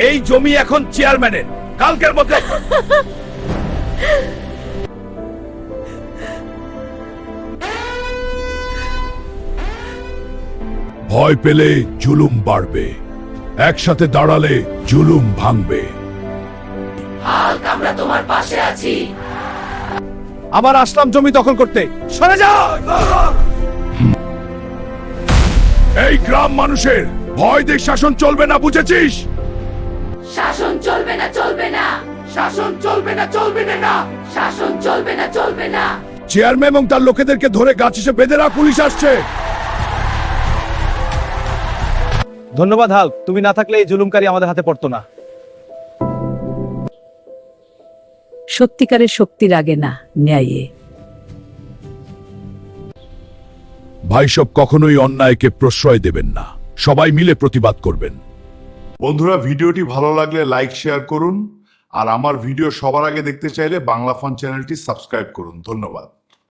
এই জমি এখন চেয়ারম্যানের, কালকের মধ্যে। ভয় পেলে জুলুম বাড়বে, একসাথে দাঁড়ালে জুলুম ভাঙবে। হাল্ক, আমরা তোমার পাশে আছি। আবার আসলাম জমি দখল করতে, সরে যাও। এই গ্রাম মানুষের ভয় দেখ শাসন চলবে না, বুঝেছিস? শাসন চলবে না, চলবে না। শাসন চলবে না, চলবে না। শাসন চলবে না, চলবে না। চেয়ারম্যান এবং তার লোকেদেরকে ধরে গাছে বেঁধে রাখ, পুলিশ আসছে। ধন্যবাদ হাল্ক, তুমি না থাকলে এই জুলুমকারী আমাদের হাতে পড়তো না। সত্যিকারের শক্তি লাগে না, ন্যায়ে। ভাই সব কখনোই অন্যায়কে প্রশ্রয় দেবেন না, সবাই মিলে প্রতিবাদ করবেন। বন্ধুরা, ভিডিওটি ভালো লাগলে লাইক শেয়ার করুন, আর আমার ভিডিও সবার আগে দেখতে চাইলে বাংলা ফান চ্যানেলটি সাবস্ক্রাইব করুন। ধন্যবাদ।